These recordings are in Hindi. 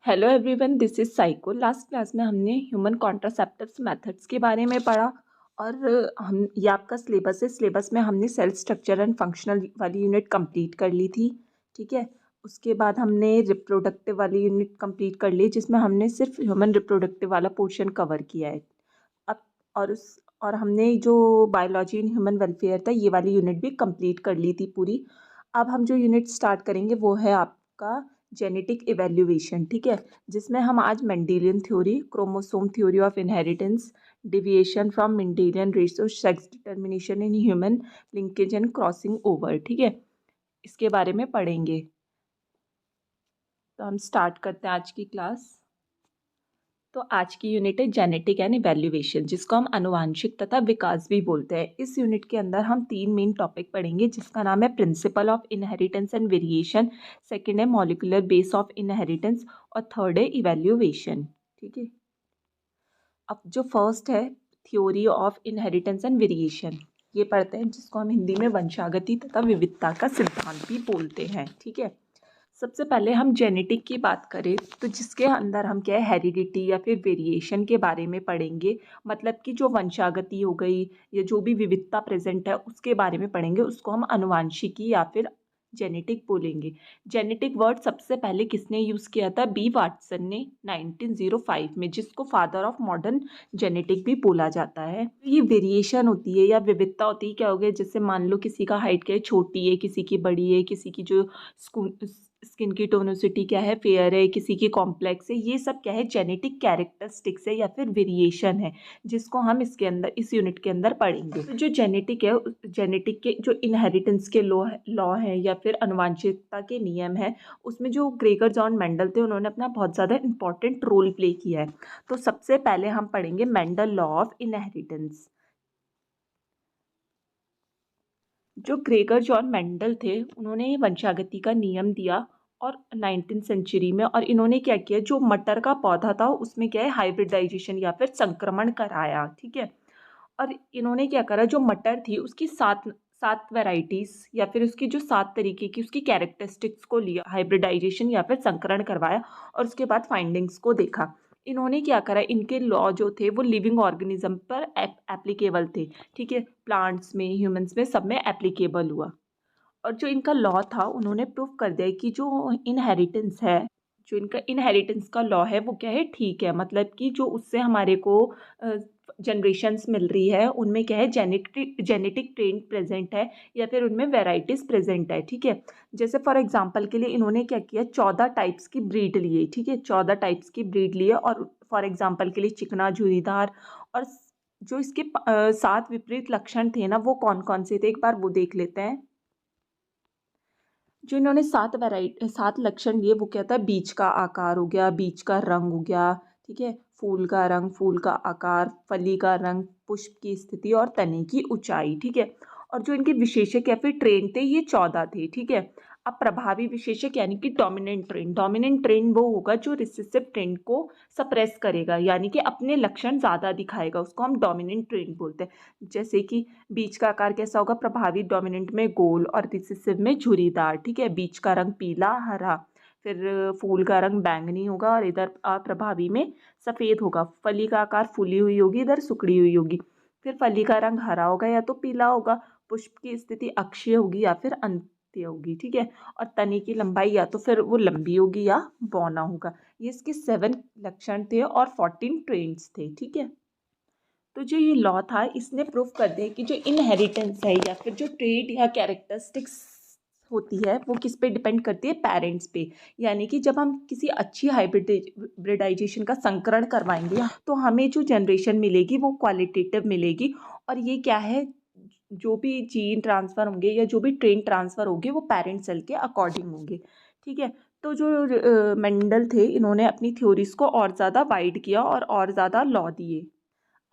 Hello everyone, this is psycho. Last class में हमने ह्यूमन कॉन्ट्रासेप्टिव्स मेथड्स के बारे में पढ़ा और हम ये आपका सिलेबस है। सिलेबस में हमने सेल स्ट्रक्चर एंड फंक्शनल वाली यूनिट कंप्लीट कर ली थी। ठीक है, उसके बाद हमने रिप्रोडक्टिव वाली यूनिट कंप्लीट कर ली जिसमें हमने सिर्फ ह्यूमन रिप्रोडक्टिव वाला पोर्शन कवर किया है। अब और हमने जो बायोलॉजी इन ह्यूमन वेलफेयर था ये वाली यूनिट भी कंप्लीट कर ली थी पूरी। अब हम जो यूनिट स्टार्ट करेंगे वो है आपका जेनेटिक इवेल्युएशन। ठीक है, जिसमें हम आज Mendelian theory, chromosome theory of inheritance, deviation from Mendelian ratio, sex determination in human, linkage and crossing over, ठीक है, इसके बारे में पढ़ेंगे। तो हम स्टार्ट करते हैं आज की क्लास। तो आज की यूनिट है जेनेटिक एंड इवैल्यूएशन, जिसको हम आनुवांशिक तथा विकास भी बोलते हैं। इस यूनिट के अंदर हम 3 मेन टॉपिक पढ़ेंगे, जिसका नाम है principle of inheritance and variation, second है मॉलिक्यूलर बेस ऑफ इनहेरिटेंस और थर्ड है इवैल्यूएशन। ठीक है, अब जो फर्स्ट है theory of inheritance and variation, ये पढ़ते हैं, जिसको हम हिंदी में वंशागति तथा विविधता का सिद्धांत भी बोलते हैं। ठीक है, सबसे पहले हम जेनेटिक की बात करें तो जिसके अंदर हम क्या है हेरिडिटी या फिर वेरिएशन के बारे में पढ़ेंगे। मतलब कि जो वंशागति हो गई या जो भी विविधता प्रेजेंट है उसके बारे में पढ़ेंगे, उसको हम आनुवांशिकी या फिर जेनेटिक बोलेंगे। जेनेटिक वर्ड सबसे पहले किसने यूज़ किया था? बी वाटसन ने 1905 में, जिसको फादर ऑफ मॉडर्न जेनेटिक भी बोला जाता है। ये वेरिएशन होती है या विविधता होती है, क्या हो गया, जैसे मान लो किसी का हाइट क्या है, छोटी है, किसी की बड़ी है, किसी की जो स्किन की टोनोसिटी क्या है, फेयर है, किसी की कॉम्प्लेक्स है, ये सब क्या है, जेनेटिक कैरेक्टरिस्टिक्स है या फिर वेरिएशन है, जिसको हम इसके अंदर इस यूनिट के अंदर पढ़ेंगे। तो जो जेनेटिक है, जेनेटिक के जो इनहेरिटेंस के लॉ है या फिर आनुवांशिकता के नियम है, उसमें जो ग्रेगर जॉन मेंडल थे उन्होंने अपना बहुत ज़्यादा इंपॉर्टेंट रोल प्ले किया है। तो सबसे पहले हम पढ़ेंगे मेंडल लॉ ऑफ इनहेरिटेंस। जो ग्रेगर जॉन मेंडल थे उन्होंने वंशागति का नियम दिया और 19th सेंचुरी में, और इन्होंने क्या किया, जो मटर का पौधा था उसमें क्या है हाइब्रिडाइजेशन या फिर संक्रमण कराया। ठीक है, और इन्होंने क्या करा, जो मटर थी उसकी सात सात वेराइटीज या फिर उसकी जो 7 तरीके की उसकी कैरेक्टरिस्टिक्स को लिया, हाइब्रिडाइजेशन या फिर संकरण करवाया और उसके बाद फाइंडिंग्स को देखा। इन्होंने क्या करा, इनके लॉ जो थे वो लिविंग ऑर्गेनिज्म पर एप्लीकेबल थे। ठीक है, प्लांट्स में, ह्यूमंस में, सब में एप्लीकेबल हुआ। और जो इनका लॉ था उन्होंने प्रूव कर दिया कि जो इनहेरिटेंस है, जो इनका इनहेरिटेंस का लॉ है वो क्या है, ठीक है। मतलब कि जो उससे हमारे को जनरेशन्स मिल रही है उनमें क्या है, जेनेटिक ट्रेंड प्रेजेंट है या फिर उनमें वेराइटीज़ प्रेजेंट है। ठीक है, जैसे फॉर एग्जांपल के लिए इन्होंने क्या किया, 14 टाइप्स की ब्रीड लिए। ठीक है, 14 टाइप्स की ब्रीड लिए और फॉर एग्जांपल के लिए चिकना, झुरीदार, और जो इसके 7 विपरीत लक्षण थे ना, वो कौन कौन से थे, एक बार वो देख लेते हैं। जो इन्होंने 7 लक्षण लिए वो क्या था, बीज का आकार हो गया, बीज का रंग हो गया, ठीक है, फूल का रंग, फूल का आकार, फली का रंग, पुष्प की स्थिति और तने की ऊंचाई। ठीक है, और जो इनके विशेषक या फिर ट्रेंड थे ये 14 थे। ठीक है, अब प्रभावी विशेषक यानी कि डोमिनेंट ट्रेंड वो होगा जो रिसेसिव ट्रेंड को सप्रेस करेगा, यानी कि अपने लक्षण ज़्यादा दिखाएगा, उसको हम डोमिनेंट ट्रेंड बोलते हैं। जैसे कि बीज का आकार कैसा होगा, प्रभावी डोमिनेंट में गोल और रिसेसिव में झुर्रीदार। ठीक है, बीज का रंग पीला, हरा, फिर फूल का रंग बैंगनी होगा और इधर प्रभावी में सफ़ेद होगा। फली का आकार फूली हुई होगी, इधर सुकड़ी हुई होगी। फिर फली का रंग हरा होगा या तो पीला होगा। पुष्प की स्थिति अक्षीय होगी या फिर अंत्य होगी। ठीक है, और तने की लंबाई या तो फिर वो लंबी होगी या बौना होगा। ये इसके 7 लक्षण थे और 14 ट्रेंड्स थे। ठीक है, तो जो ये लॉ था इसने प्रूव कर दिया कि जो इनहेरिटेंस है या फिर जो ट्रेड या कैरेक्टरिस्टिक्स होती है वो किस पे डिपेंड करती है, पेरेंट्स पे। यानी कि जब हम किसी अच्छी हाइब्रिडाइजेशन का संकरण करवाएंगे तो हमें जो जनरेशन मिलेगी वो क्वालिटेटिव मिलेगी। और ये क्या है, जो भी जीन ट्रांसफ़र होंगे या जो भी ट्रेन ट्रांसफ़र होंगे वो पेरेंट सेल के अकॉर्डिंग होंगे। ठीक है, तो जो मेंडल थे इन्होंने अपनी थ्योरीज को और ज़्यादा वाइड किया और ज़्यादा लॉ दिए।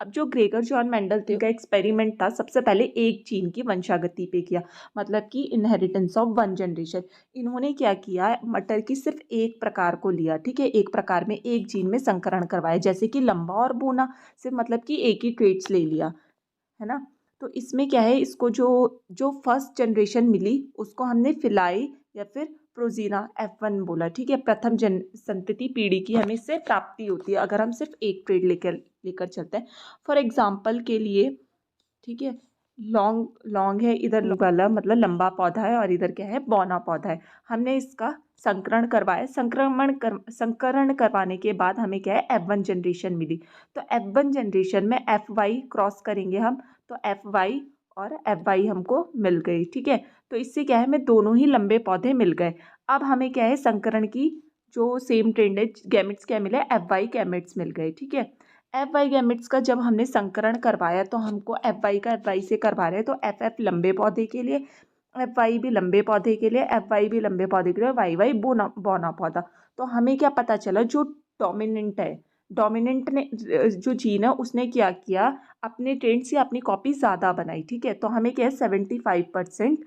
अब जो ग्रेगर जॉन मेंडल थे उनका एक्सपेरिमेंट था, सबसे पहले एक जीन की वंशागति पे किया, मतलब कि इनहेरिटेंस ऑफ वन जनरेशन। इन्होंने क्या किया, मटर की सिर्फ एक प्रकार को लिया। ठीक है, एक प्रकार में एक जीन में संकरण करवाया, जैसे कि लंबा और बूना, सिर्फ मतलब कि एक ही ट्रेट्स ले लिया, है ना। तो इसमें क्या है, इसको जो जो फर्स्ट जनरेशन मिली उसको हमने फिलाई या फिर प्रोजीना F1 बोला, ठीक है। प्रथम जन संतति पीढ़ी की हमें इससे प्राप्ति होती है अगर हम सिर्फ एक पेड़ लेकर लेकर चलते हैं। फॉर एग्जाम्पल के लिए, ठीक है, लॉन्ग लॉन्ग है इधर वाला, मतलब लंबा पौधा है, और इधर क्या है, बौना पौधा है। हमने इसका संकरण करवाया, संकरण करवाने के बाद हमें क्या है, F1 जनरेशन मिली। तो F1 जनरेशन में FY क्रॉस करेंगे हम, तो FY और FY हमको मिल गई, ठीक है। तो इससे क्या है, हमें दोनों ही लंबे पौधे मिल गए। अब हमें क्या है, संकरण की जो सेम ट्रेंड है, गैमेट्स क्या मिले, FY गैमेट्स मिल गए, ठीक है। FY गैमेट्स का जब हमने संकरण करवाया तो हमको FY का FY से करवा रहे हैं, तो FF लंबे पौधे के लिए, FY भी लंबे पौधे के लिए, FY भी लंबे पौधे के लिए, YY बौना बौना पौधा। तो हमें क्या पता चला, जो डोमिनेंट है, डोमिनेंट ने जो जीन है उसने क्या किया, अपने ट्रेंड से अपनी कॉपी ज़्यादा बनाई, ठीक है। तो हमें क्या है, 75%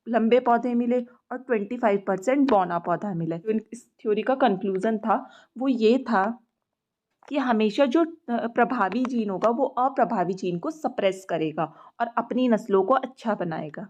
लंबे पौधे मिले और 25% बौना पौधा मिला। इस थ्योरी का कंक्लूजन था वो ये था कि हमेशा जो प्रभावी जीन होगा वो अप्रभावी जीन को सप्रेस करेगा और अपनी नस्लों को अच्छा बनाएगा।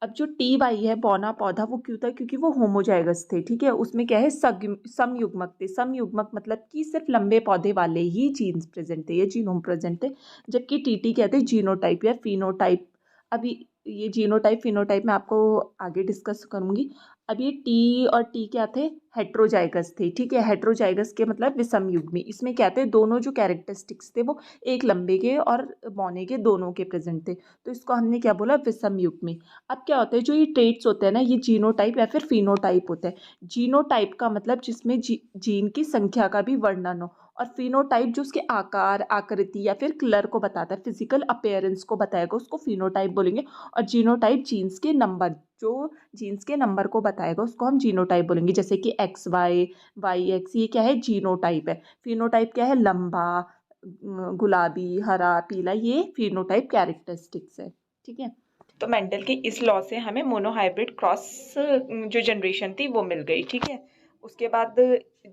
अब जो TY है, बौना पौधा, वो क्यों था, क्योंकि वो होमोजाइगस थे, ठीक है। उसमें क्या है, समयुग्मक थे। समयुग्मक मतलब कि सिर्फ लंबे पौधे वाले ही जीन्स प्रेजेंट थे, ये जीनोम प्रेजेंट थे। जबकि TT कहते हैं जीनोटाइप या फिनोटाइप। अभी ये जीनोटाइप फिनोटाइप मैं आपको आगे डिस्कस करूंगी। अब ये T और T क्या थे, हेट्रोजाइगस थे, ठीक है। हेट्रोजाइगस के मतलब विषम युग्मी। इसमें क्या थे, दोनों जो कैरेक्टरिस्टिक्स थे वो एक लंबे के और बौने के दोनों के प्रेजेंट थे, तो इसको हमने क्या बोला, विषम युग्मी। अब क्या होता है, जो ये ट्रेट्स होते हैं ना, ये जीनोटाइप या फिर फिनोटाइप होते हैं। जीनोटाइप का मतलब जिसमें जीन की संख्या का भी वर्णन हो, और फिनोटाइप जो उसके आकार, आकृति या फिर कलर को बताता है, फिजिकल अपीयरेंस को बताएगा, उसको फिनोटाइप बोलेंगे। और जीनोटाइप जीन्स के नंबर, जो जीन्स के नंबर को बताएगा उसको हम जीनोटाइप बोलेंगे। जैसे कि XY, YX, ये क्या है, जीनोटाइप है। फिनोटाइप क्या है, लंबा, गुलाबी, हरा, पीला, ये फिनोटाइप कैरेक्टरिस्टिक्स है, ठीक है। तो मेंडल के इस लॉ से हमें मोनोहाइब्रिड क्रॉस जो जनरेशन थी वो मिल गई, ठीक है। उसके बाद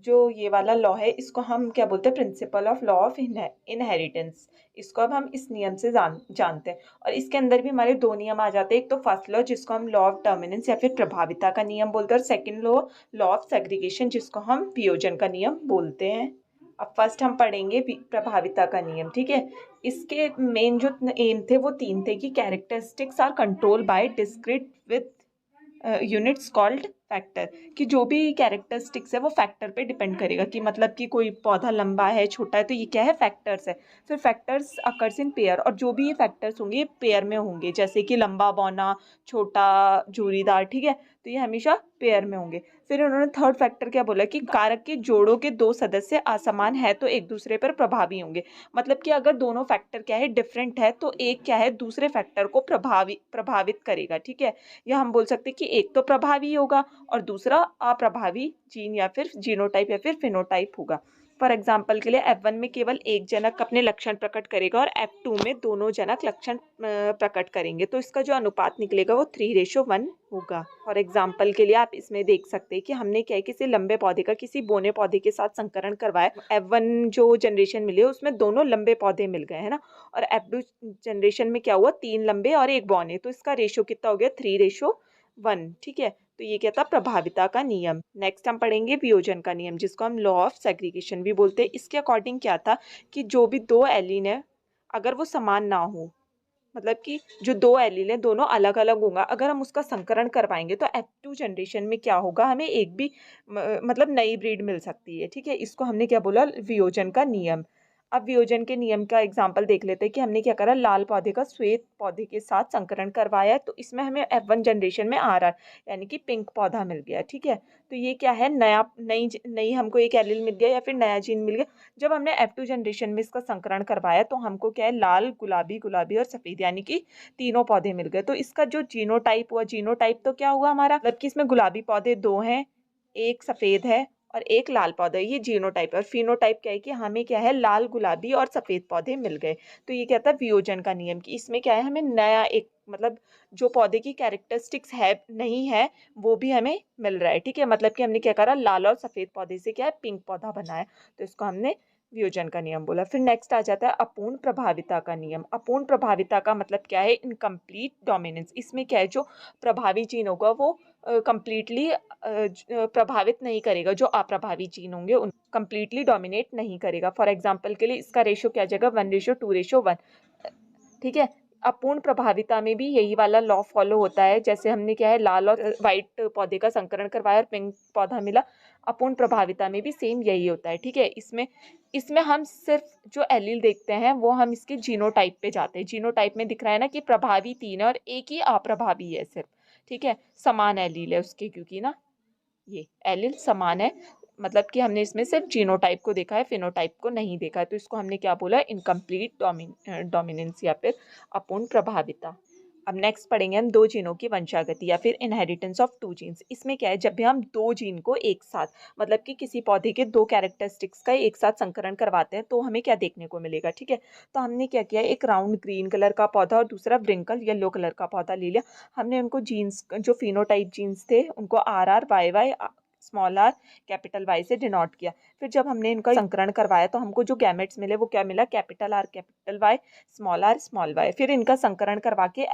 जो ये वाला लॉ है, इसको हम क्या बोलते हैं, principle of law of inheritance. इसको अब हम इस नियम से जानते हैं, और इसके अंदर भी हमारे दो नियम आ जाते हैं। एक तो फर्स्ट लॉ जिसको हम लॉ ऑफ डोमिनेंस या फिर प्रभाविता का नियम बोलते हैं, और सेकेंड लॉ ऑफ सेग्रीगेशन जिसको हम वियोजन का नियम बोलते हैं। अब फर्स्ट हम पढ़ेंगे प्रभाविता का नियम, ठीक है। इसके मेन जो एम थे वो तीन थे कि characteristics are control by discrete with units called factor, कि जो भी कैरेक्टरिस्टिक्स है वो फैक्टर पे डिपेंड करेगा, कि मतलब कि कोई पौधा लंबा है, छोटा है, तो ये क्या है, फैक्टर्स है। फिर फैक्टर्स अकर्स इन पेयर, और जो भी ये फैक्टर्स होंगे ये पेयर में होंगे, जैसे कि लंबा, बौना, छोटा, झूरीदार, ठीक है, तो ये हमेशा पेयर में होंगे। फिर उन्होंने थर्ड फैक्टर क्या बोला कि कारक के जोड़ों के दो सदस्य असमान है तो एक दूसरे पर प्रभावी होंगे। मतलब कि अगर दोनों फैक्टर क्या है, डिफरेंट है, तो एक क्या है, दूसरे फैक्टर को प्रभावित करेगा, ठीक है। या हम बोल सकते हैं कि एक तो प्रभावी होगा और दूसरा अप्रभावी जीन या फिर जीनोटाइप या फिर फिनोटाइप होगा। फॉर एग्जाम्पल के लिए F1 में केवल एक जनक अपने लक्षण प्रकट करेगा और F2 में दोनों जनक लक्षण प्रकट करेंगे, तो इसका जो अनुपात निकलेगा वो 3:1 होगा। फॉर एग्जाम्पल के लिए आप इसमें देख सकते हैं कि हमने क्या है, किसी लंबे पौधे का किसी बौने पौधे के साथ संकरण करवाया। F1 जो जनरेशन मिली है उसमें दोनों लंबे पौधे मिल गए, है ना। और F2 जनरेशन में क्या हुआ, 3 लंबे और 1 बौने, तो इसका रेशो कितना हो गया, 3:1, ठीक है। तो ये क्या था, प्रभाविता का नियम। नेक्स्ट हम पढ़ेंगे वियोजन का नियम जिसको हम लॉ ऑफ सेग्रीगेशन भी बोलते हैं। इसके अकॉर्डिंग क्या था कि जो भी दो एलीन है अगर वो समान ना हो, मतलब कि जो दो एलील हैं दोनों अलग अलग होगा, अगर हम उसका संकरण करवाएंगे तो F2 जनरेशन में क्या होगा, हमें एक भी मतलब नई ब्रीड मिल सकती है, ठीक है। इसको हमने क्या बोला, वियोजन का नियम। अब वियोजन के नियम का एग्जाम्पल देख लेते हैं कि हमने क्या करा, लाल पौधे का श्वेत पौधे के साथ संकरण करवाया, तो इसमें हमें F1 जनरेशन में आ रहा है, यानी कि पिंक पौधा मिल गया, ठीक है। तो ये क्या है, नई हमको एक एलील मिल गया या फिर नया जीन मिल गया। जब हमने F2 जनरेशन में इसका संकरण करवाया तो हमको क्या है, लाल, गुलाबी, गुलाबी और सफेद, यानी कि तीनों पौधे मिल गए। तो इसका जो जीनोटाइप हुआ, जीनोटाइप तो क्या हुआ हमारा, मतलब कि इसमें गुलाबी पौधे 2 हैं, एक सफेद है और एक लाल पौधा है, ये जीनोटाइप है। और फिनोटाइप क्या है कि हमें क्या है, लाल, गुलाबी और सफेद पौधे मिल गए। तो ये क्या था, वियोजन का नियम, कि इसमें क्या है, हमें नया एक मतलब जो पौधे की कैरेक्टरिस्टिक्स है नहीं है वो भी हमें मिल रहा है, ठीक है। मतलब कि हमने क्या करा, लाल और सफेद पौधे से क्या है, पिंक पौधा बनाया, तो इसको हमने वियोजन का नियम बोला। फिर नेक्स्ट आ जाता है अपूर्ण प्रभाविता का नियम। अपूर्ण प्रभाविता का मतलब क्या है, इनकम्प्लीट डोमिनेंस। इसमें क्या है, जो प्रभावी जीन होगा वो कंप्लीटली प्रभावित नहीं करेगा, जो अप्रभावी जीन होंगे उन कंप्लीटली डोमिनेट नहीं करेगा। फॉर एग्जांपल के लिए इसका रेशियो क्या आ जाएगा, 1:2:1। ठीक है। अपूर्ण प्रभाविता में भी यही वाला लॉ फॉलो होता है, जैसे हमने क्या है लाल और व्हाइट पौधे का संकरण करवाया और पिंक पौधा मिला। अपूर्ण प्रभाविता में भी सेम यही होता है। ठीक है। इसमें इसमें हम सिर्फ जो एलील देखते हैं वो हम इसके जीनोटाइप पे जाते हैं। जीनोटाइप में दिख रहा है ना कि प्रभावी 3 है और एक ही अप्रभावी है सिर्फ। ठीक है। समान एलील है उसके, क्योंकि ना ये एलील समान है, मतलब कि हमने इसमें सिर्फ जीनोटाइप को देखा है, फिनोटाइप को नहीं देखा है। तो इसको हमने क्या बोला, इनकम्प्लीट डोमिनेंस या फिर अपूर्ण प्रभाविता। अब नेक्स्ट पढ़ेंगे हम दो जीनों की वंशागति या फिर इनहेरिटेंस ऑफ टू जीन्स। इसमें क्या है, जब भी हम दो जीन को एक साथ, मतलब कि किसी पौधे के दो कैरेक्टरिस्टिक्स का एक साथ संकरण करवाते हैं तो हमें क्या देखने को मिलेगा। ठीक है। तो हमने क्या किया, एक राउंड ग्रीन कलर का पौधा और दूसरा व्रिंकल येलो कलर का पौधा ले लिया। हमने उनको जीन्स, जो फिनोटाइप जीन्स थे, उनको RR YY small r capital Y से डिनोट किया। फिर जब हमने इनका संकरण करवाया तो हमको जो गैमेट्स मिले वो क्या मिला, capital R capital Y small r small y। फिर इनका संकरण करवा के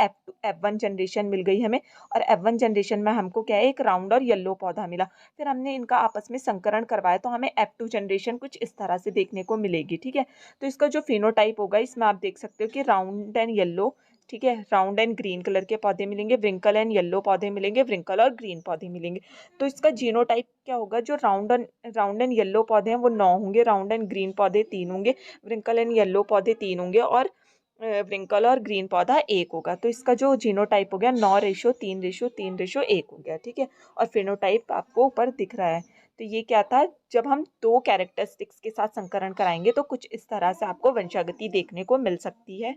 F1 जनरेशन मिल गई हमें, और F1 जनरेशन में हमको क्या है, एक राउंड और येलो पौधा मिला। फिर हमने इनका आपस में संकरण करवाया तो हमें F2 जनरेशन कुछ इस तरह से देखने को मिलेगी। ठीक है। तो इसका जो फिनोटाइप होगा, इसमें आप देख सकते हो कि राउंड एंड येलो, ठीक है, राउंड एंड ग्रीन कलर के पौधे मिलेंगे, व्रिंकल एंड येलो पौधे मिलेंगे, व्रिंकल और ग्रीन पौधे मिलेंगे। तो इसका जीनोटाइप क्या होगा, जो राउंड एंड येलो पौधे हैं वो 9 होंगे, राउंड एंड ग्रीन पौधे 3 होंगे, व्रिंकल एंड येलो पौधे 3 होंगे, और व्रिंकल और ग्रीन पौधा 1 होगा। तो इसका जो जीनोटाइप हो गया 9:3:3:1 हो गया। ठीक है। और फिनोटाइप आपको ऊपर दिख रहा है। तो ये क्या था, जब हम दो कैरेक्टरिस्टिक्स के साथ संकरण कराएंगे तो कुछ इस तरह से आपको वंशागति देखने को मिल सकती है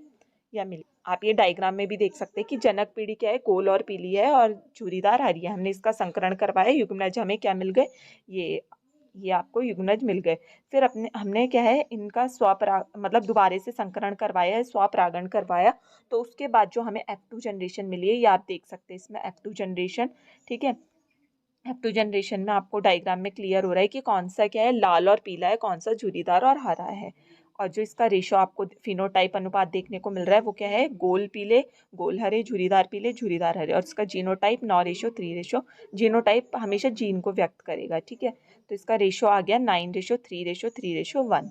या मिली। आप ये डायग्राम में भी देख सकते हैं कि जनक पीढ़ी क्या है, गोल और पीली है और झुरीदार हरी है। हमने इसका संकरण करवाया, युग्मनज हमें क्या मिल गए, ये आपको युग्मनज मिल गए। फिर हमने क्या है, इनका मतलब दोबारे से संकरण करवाया है, स्वपरागण करवाया। तो उसके बाद जो हमें F2 जनरेशन मिली है, ये आप देख सकते हैं इसमें F2 जनरेशन। ठीक है। F2 जनरेशन में आपको डायग्राम में क्लियर हो रहा है कि कौन सा क्या है, लाल और पीला है, कौन सा झुरीदार और हरा है। और जो इसका रेशो आपको फिनोटाइप अनुपात देखने को मिल रहा है वो क्या है, गोल पीले, गोल हरे, झुरीदार पीले, झुरीदार हरे। और इसका जीनोटाइप 9:3। जीनोटाइप हमेशा जीन को व्यक्त करेगा। ठीक है। तो इसका रेशो आ गया 9:3:3:1।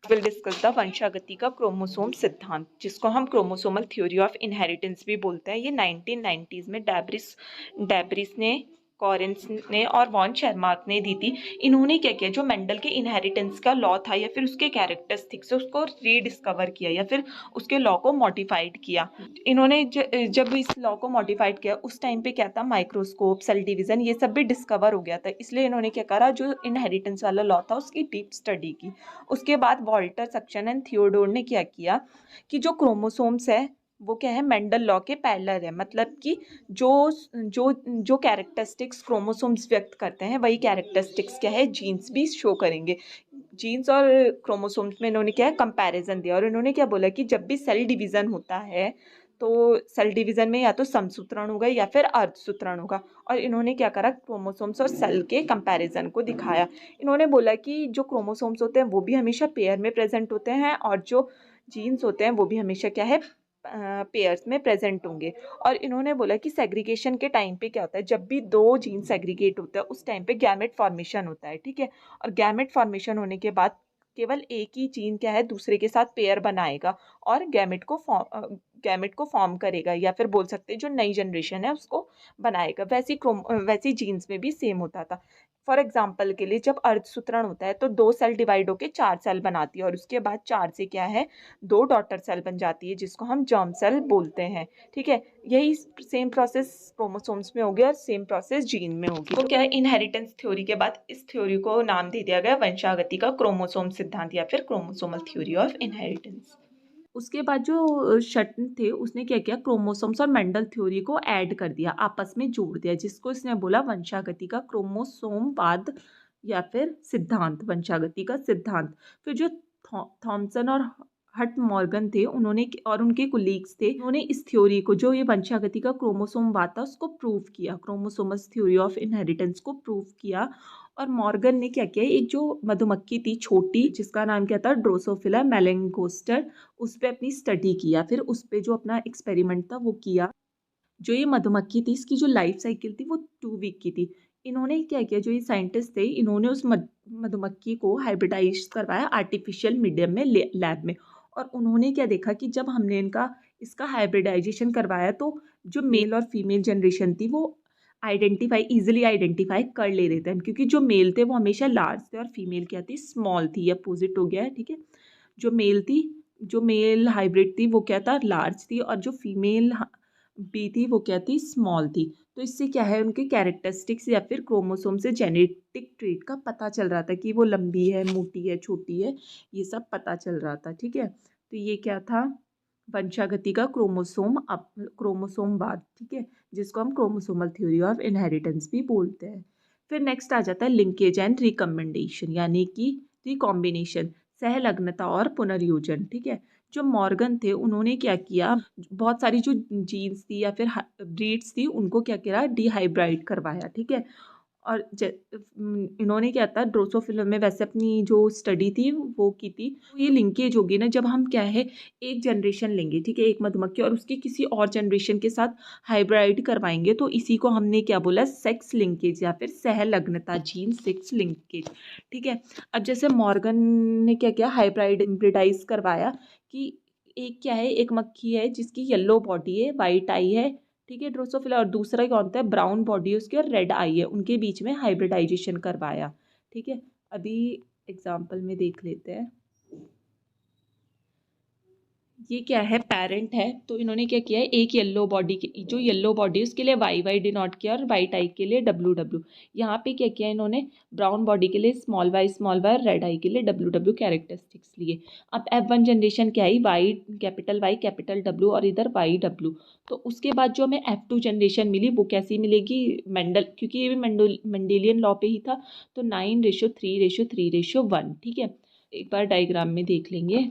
विल डिस्कस द वंशागति का क्रोमोसोम सिद्धांत, जिसको हम क्रोमोसोमल थ्योरी ऑफ इनहेरिटेंस भी बोलते हैं। ये 1990s में डेब्रिस ने, कॉरेंस ने और वॉन शेरमार्क ने दी थी। इन्होंने क्या किया, जो मेंडल के इनहेरिटेंस का लॉ था या फिर उसके कैरेक्टरिस्टिक्स, उसको रीडिस्कवर किया या फिर उसके लॉ को मॉडिफाइड किया। इन्होंने जब इस लॉ को मॉडिफाइड किया उस टाइम पे क्या था, माइक्रोस्कोप, सेल डिवीजन, ये सब भी डिस्कवर हो गया था। इसलिए इन्होंने क्या करा, जो इनहेरिटेंस वाला लॉ था उसकी डीप स्टडी की। उसके बाद वॉल्टर सक्शन एंड थियोडोर ने क्या किया कि जो क्रोमोसोम्स है वो क्या है, मेंडल लॉ के पैरेलल है। मतलब कि जो जो जो कैरेक्टरिस्टिक्स क्रोमोसोम्स व्यक्त करते हैं वही कैरेक्टरिस्टिक्स क्या है, जीन्स भी शो करेंगे। जीन्स और क्रोमोसोम्स में इन्होंने क्या है, कंपैरिजन दिया। और इन्होंने क्या बोला कि जब भी सेल डिवीजन होता है तो सेल डिवीजन में या तो समसूत्रण होगा या फिर अर्धसूत्रण होगा। और इन्होंने क्या करा, क्रोमोसोम्स और सेल के कंपैरिजन को दिखाया। इन्होंने बोला कि जो क्रोमोसोम्स होते हैं वो भी हमेशा पेयर में प्रेजेंट होते हैं, और जो जीन्स होते हैं वो भी हमेशा क्या है, पेयर्स में प्रेजेंट होंगे। और इन्होंने बोला कि सेग्रीगेशन के टाइम पे क्या होता है, जब भी दो जीन सेग्रीगेट होता है उस टाइम पे गैमेट फॉर्मेशन होता है। ठीक है। और गैमेट फॉर्मेशन होने के बाद केवल एक ही जीन क्या है, दूसरे के साथ पेयर बनाएगा और गैमेट को फॉर्म करेगा, या फिर बोल सकते हैं जो नई जनरेशन है उसको बनाएगा। वैसी जीन्स में भी सेम होता था। फॉर एग्जाम्पल के लिए जब अर्धसूत्रण होता है तो 2 सेल डिवाइड होकर 4 सेल बनाती है, और उसके बाद 4 से क्या है, 2 डॉटर सेल बन जाती है, जिसको हम जर्म सेल बोलते हैं। ठीक है। यही सेम प्रोसेस क्रोमोसोम्स में होगी और सेम प्रोसेस जीन में होगी। तो क्या है, इनहेरिटेंस थ्योरी के बाद इस थ्योरी को नाम दे दिया गया वंशागति का क्रोमोसोम सिद्धांत या फिर क्रोमोसोमल थ्योरी ऑफ इनहेरिटेंस। उसके बाद जो शटन थे उसने क्या किया, क्रोमोसोम्स और मेंडल थ्योरी को ऐड कर दिया, आपस में जोड़ दिया, जिसको इसने बोला वंशागति का क्रोमोसोमवाद या फिर सिद्धांत, वंशागति का सिद्धांत। फिर जो थॉमसन और हट मॉर्गन थे, उन्होंने और उनके कुलीग्स थे, उन्होंने इस थ्योरी को, जो ये वंशागति का क्रोमोसोमवाद था, उसको प्रूव किया, क्रोमोसोमस थ्योरी ऑफ इनहेरिटेंस को प्रूव किया। और मॉर्गन ने क्या किया, एक जो मधुमक्खी थी छोटी, जिसका नाम क्या था, ड्रोसोफिला मेलेंगोस्टर, उस पर अपनी स्टडी किया। फिर उस पर जो अपना एक्सपेरिमेंट था वो किया। जो ये मधुमक्खी थी इसकी जो लाइफ साइकिल थी वो 2 वीक की थी। इन्होंने क्या किया, जो ये साइंटिस्ट थे इन्होंने उस मधुमक्खी को हाइब्रिडाइज करवाया आर्टिफिशियल मीडियम में, लैब में। और उन्होंने क्या देखा कि जब हमने इनका इसका हाइब्रिडाइजेशन करवाया तो जो मेल और फीमेल जनरेशन थी वो इजीली आइडेंटिफाई कर ले रहे थे हम, क्योंकि जो मेल थे वो हमेशा लार्ज थे और फीमेल क्या थी, स्मॉल थी। अपोजिट हो गया है, ठीक है। जो मेल थी, जो मेल हाइब्रिड थी वो क्या था, लार्ज थी, और जो फीमेल बी थी वो क्या थी, स्मॉल थी। तो इससे क्या है, उनके कैरेक्टरिस्टिक्स या फिर क्रोमोसोम से जेनेटिक ट्रेट का पता चल रहा था कि वो लंबी है, मोटी है, छोटी है, ये सब पता चल रहा था, ठीक है। तो ये क्या था, वंशागति का क्रोमोसोमवाद, ठीक है, जिसको हम क्रोमोसोमल थ्योरी ऑफ इनहेरिटेंस भी बोलते हैं। फिर नेक्स्ट आ जाता है लिंकेज एंड रिकमेंडेशन, यानी कि रिकॉम्बिनेशन, सहलग्नता और पुनर्योजन, ठीक है। जो मॉर्गन थे उन्होंने क्या किया, बहुत सारी जो जीन्स थी या फिर ब्रीड्स थी उनको क्या किया, डिहाइब्राइड करवाया, ठीक है। और इन्होंने क्या था, ड्रोसोफिला में वैसे अपनी जो स्टडी थी वो की थी। तो ये लिंकेज होगी ना, जब हम क्या है, एक जनरेशन लेंगे, ठीक है, एक मधुमक्खी और उसकी किसी और जनरेशन के साथ हाइब्राइड करवाएंगे, तो इसी को हमने क्या बोला, सेक्स लिंकेज या फिर सहलग्नता, जीन सेक्स लिंकेज, ठीक है। अब जैसे मॉर्गन ने क्या किया, हाइब्रिडाइज करवाया कि एक क्या है, एक मक्खी है जिसकी येलो बॉडी है, वाइट आई है, ठीक है, ड्रोसोफिला, और दूसरा क्या होता है, ब्राउन बॉडी है उसकी और रेड आई है, उनके बीच में हाइब्रिडाइजेशन करवाया, ठीक है। अभी एग्जाम्पल में देख लेते हैं। ये क्या है, पेरेंट है, तो इन्होंने क्या किया है, एक येलो बॉडी की जो येलो बॉडी है उसके लिए वाई वाई डिनोट किया और वाइट आई के लिए डब्ल्यू डब्ल्यू। यहाँ पे क्या किया इन्होंने, ब्राउन बॉडी के लिए स्मॉल वाई, रेड आई के लिए डब्ल्यू डब्ल्यू कैरेक्टरिस्टिक्स लिए। अब F1 जनरेशन क्या आई, वाई कैपिटल डब्ल्यू और इधर वाई डब्ल्यू। तो उसके बाद जो हमें F2 जनरेशन मिली वो कैसी मिलेगी, क्योंकि ये भी मेंडेलियन लॉ पे ही था, तो 9:3:3:1, ठीक है। एक बार डायग्राम में देख लेंगे।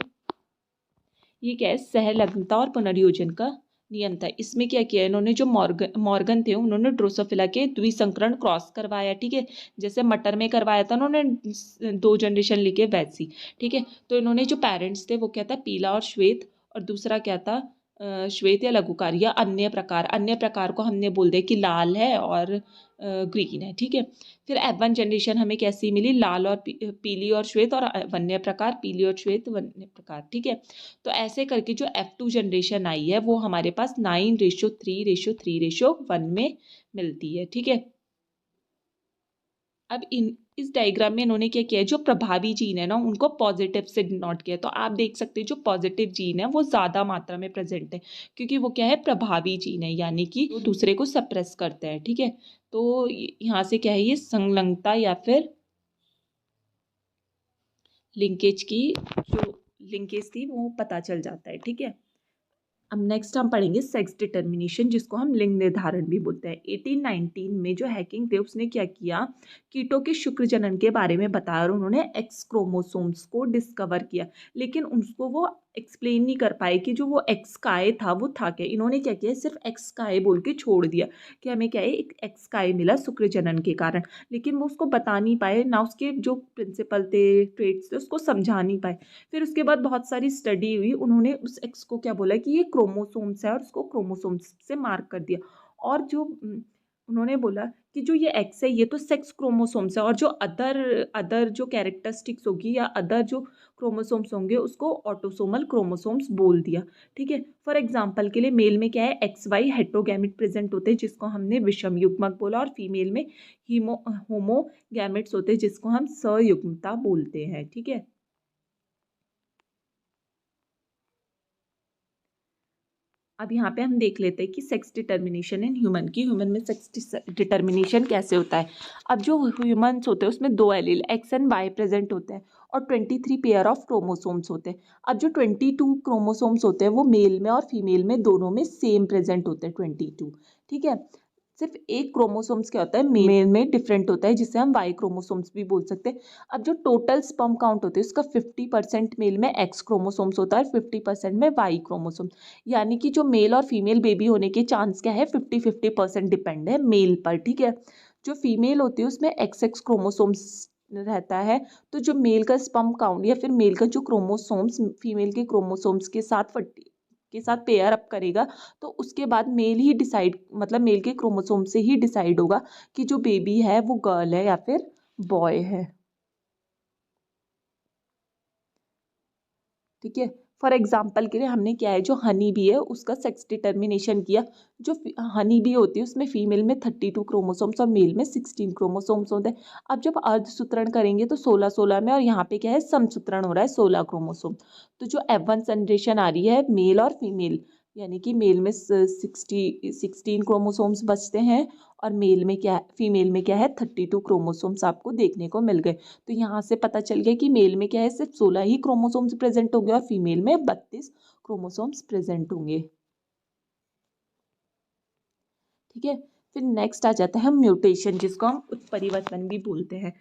ये क्या है, सहलग्नता और पुनर्योजन का नियम था। इसमें क्या किया इन्होंने, जो मॉर्गन थे उन्होंने ड्रोसोफिला के द्विसंकरण क्रॉस करवाया, ठीक है, जैसे मटर में करवाया था उन्होंने 2 जनरेशन लेके वैसी, ठीक है। तो इन्होंने जो पेरेंट्स थे वो क्या था, पीला और श्वेत, और दूसरा क्या था, श्वेत या लघुकार या अन्य प्रकार को हमने बोल दिया कि लाल है और ग्रीन है, ठीक है। फिर F1 जनरेशन हमें कैसी मिली, लाल और पीली और श्वेत, और वन्य प्रकार पीली और श्वेत वन्य प्रकार, ठीक है। तो ऐसे करके जो F2 जनरेशन आई है वो हमारे पास 9:3:3:1 में मिलती है, ठीक है। अब इस डायग्राम में इन्होंने क्या किया है, जो प्रभावी जीन है ना उनको पॉजिटिव से डिनोट किया है। तो आप देख सकते हैं जो पॉजिटिव जीन है वो ज़्यादा मात्रा में प्रेजेंट है, क्योंकि वो क्या है, प्रभावी जीन है, यानी कि वो दूसरे को सप्रेस करते हैं, ठीक है। तो यहाँ से क्या है, ये संलग्नता या फिर लिंकेज की जो लिंकेज थी वो पता चल जाता है, ठीक है। अब नेक्स्ट हम पढ़ेंगे सेक्स डिटर्मिनेशन, जिसको हम लिंग निर्धारण भी बोलते हैं। 1819 में जो हैकिंग थे उसने क्या किया, कीटों के शुक्र जनन के बारे में बताया और उन्होंने एक्स क्रोमोसोम्स को डिस्कवर किया, लेकिन उसको वो एक्सप्लेन नहीं कर पाए कि जो वो एक्स काय था वो था क्या। इन्होंने क्या किया, सिर्फ एक्स काय बोल के छोड़ दिया कि हमें क्या है, एक एक्स काय मिला शुक्र जनन के कारण, लेकिन वो उसको बता नहीं पाए, ना उसके जो प्रिंसिपल थे, ट्रेट्स थे, उसको समझा नहीं पाए। फिर उसके बाद बहुत सारी स्टडी हुई, उन्होंने उस एक्स को क्या बोला कि ये क्रोमोसोम्स है और उसको क्रोमोसोम्स से मार्क कर दिया। और जो उन्होंने बोला कि जो ये एक्स है ये तो सेक्स क्रोमोसोम्स है, और जो अदर अदर जो कैरेक्टरिस्टिक्स होगी या अदर जो क्रोमोसोम्स होंगे उसको ऑटोसोमल क्रोमोसोम्स बोल दिया, ठीक है। फॉर एग्जांपल के लिए मेल में क्या है, एक्स वाई हेट्रोगैमेट प्रेजेंट होते हैं जिसको हमने विषम युग्मक बोला, और फीमेल में होमोगैमेट्स होते हैं जिसको हम सयुग्मता बोलते हैं, ठीक है। अब यहाँ पे हम देख लेते हैं कि सेक्स डिटर्मिनेशन इन ह्यूमन की, ह्यूमन में सेक्स डिटर्मिनेशन कैसे होता है। अब जो ह्यूमन्स होते हैं उसमें 2 allele X and Y present होते हैं और 23 पेयर ऑफ क्रोमोसोम्स होते हैं। अब जो 22 क्रोमोसोम्स होते हैं वो मेल में और फीमेल में दोनों में सेम प्रेजेंट होते हैं, 22, ठीक है। सिर्फ एक क्रोमोसोम्स क्या होता है, मेल में डिफरेंट होता है, जिसे हम वाई क्रोमोसोम्स भी बोल सकते हैं। अब जो टोटल स्पर्म काउंट होते हैं उसका 50% मेल में एक्स क्रोमोसोम्स होता है, 50% में वाई क्रोमोसोम्स, यानी कि जो मेल और फीमेल बेबी होने के चांस क्या है, 50-50% डिपेंड है मेल पर, ठीक है। जो फीमेल होती है उसमें एक्स एक्स क्रोमोसोम्स रहता है, तो जो मेल का स्पर्म काउंट या फिर मेल का जो क्रोमोसोम्स फीमेल के क्रोमोसोम्स के साथ के साथ पेयर अप करेगा तो उसके बाद मेल ही डिसाइड, मतलब मेल के क्रोमोसोम से ही डिसाइड होगा कि जो बेबी है वो गर्ल है या फिर बॉय है। ठीक है, फॉर एग्जाम्पल के लिए हमने क्या है, जो हनी बी है उसका सेक्स डिटर्मिनेशन किया। जो हनी बी होती है उसमें फीमेल में 32 क्रोमोसोम्स और मेल में 16 क्रोमोसोम्स होते हैं। अब जब अर्धसूत्रण करेंगे तो 16-16 में, और यहाँ पे क्या है समसूत्रण हो रहा है 16 क्रोमोसोम। तो जो F1 जनरेशन आ रही है मेल और फीमेल, यानी कि मेल में 16 क्रोमोसोम्स बचते हैं और मेल में क्या, फीमेल में क्या है 32 क्रोमोसोम्स आपको देखने को मिल गए। तो यहाँ से पता चल गया कि मेल में क्या है सिर्फ 16 ही क्रोमोसोम्स प्रेजेंट होंगे और फीमेल में 32 क्रोमोसोम्स प्रेजेंट होंगे। ठीक है, फिर नेक्स्ट आ जाता है म्यूटेशन, जिसको हम उत्परिवर्तन भी बोलते हैं।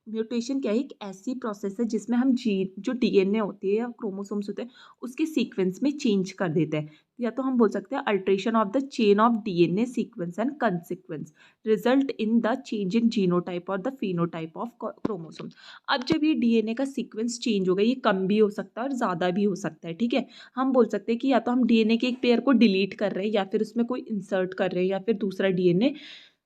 म्यूटेशन क्या है, एक ऐसी प्रोसेस है जिसमें हम जो डीएनए होती है या क्रोमोसोम्स होते हैं उसके सीक्वेंस में चेंज कर देते हैं, या तो हम बोल सकते हैं alteration of the chain of DNA sequence and consequence result in the change in genotype और द फिनोटाइप ऑफ क्रोमोसोम। अब जब ये डीएनए का सीक्वेंस चेंज होगा, ये कम भी हो सकता है और ज़्यादा भी हो सकता है। ठीक है, हम बोल सकते हैं कि या तो हम डीएनए के एक पेयर को डिलीट कर रहे हैं या फिर उसमें कोई इंसर्ट कर रहे हैं या फिर दूसरा डीएनए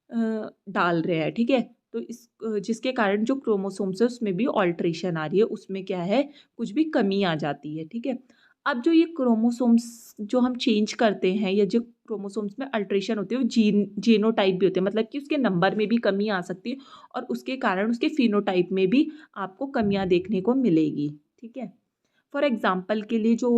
डाल रहे हैं। ठीक है, तो जिसके कारण जो क्रोमोसोम्स है उसमें भी ऑल्ट्रेशन आ रही है, उसमें क्या है कुछ भी कमी आ जाती है। ठीक है, अब जो ये क्रोमोसोम्स जो हम चेंज करते हैं या जो क्रोमोसोम्स में अल्ट्रेशन होती है वो जीनोटाइप भी होते हैं, मतलब कि उसके नंबर में भी कमी आ सकती है और उसके कारण उसके फिनोटाइप में भी आपको कमियां देखने को मिलेगी। ठीक है, फॉर एग्जाम्पल के लिए जो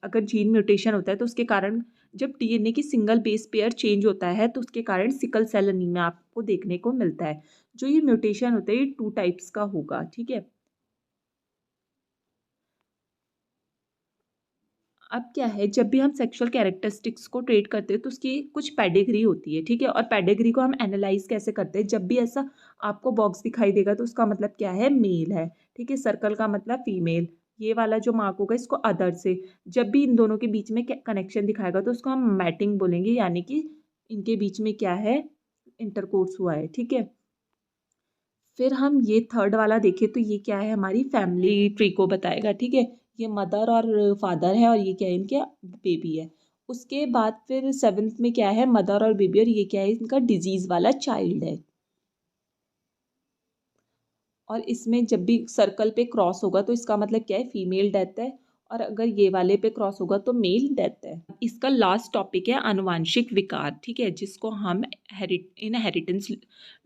अगर जीन म्यूटेशन होता है तो उसके कारण जब डीएनए की सिंगल बेस पेयर चेंज होता है तो उसके कारण सिकल सेल एनीमिया आपको देखने को मिलता है। जो ये म्यूटेशन होता है ये 2 टाइप्स का होगा। ठीक है, अब क्या है, जब भी हम सेक्सुअल कैरेक्टरिस्टिक्स को ट्रेट करते हैं तो उसकी कुछ पेडिग्री होती है। ठीक है, और पेडिग्री को हम एनालाइज कैसे करते हैं, जब भी ऐसा आपको बॉक्स दिखाई देगा तो उसका मतलब क्या है मेल है। ठीक है, सर्कल का मतलब फीमेल, ये वाला जो मार्क होगा इसको अदर से, जब भी इन दोनों के बीच में कनेक्शन दिखाएगा तो उसको हम मैटिंग बोलेंगे, यानी कि इनके बीच में क्या है इंटरकोर्स हुआ है। ठीक है, फिर हम ये थर्ड वाला देखें तो ये क्या है हमारी फैमिली ट्री को बताएगा। ठीक है, ये मदर और फादर है और ये क्या है इनके बेबी है। उसके बाद फिर सेवेंथ में क्या है मदर और बेबी, और ये क्या है इनका डिजीज वाला चाइल्ड है। और इसमें जब भी सर्कल पे क्रॉस होगा तो इसका मतलब क्या है फीमेल डेथ है, और अगर ये वाले पे क्रॉस होगा तो मेल डेथ है। इसका लास्ट टॉपिक है आनुवांशिक विकार। ठीक है, जिसको हम इनहेरिटेंस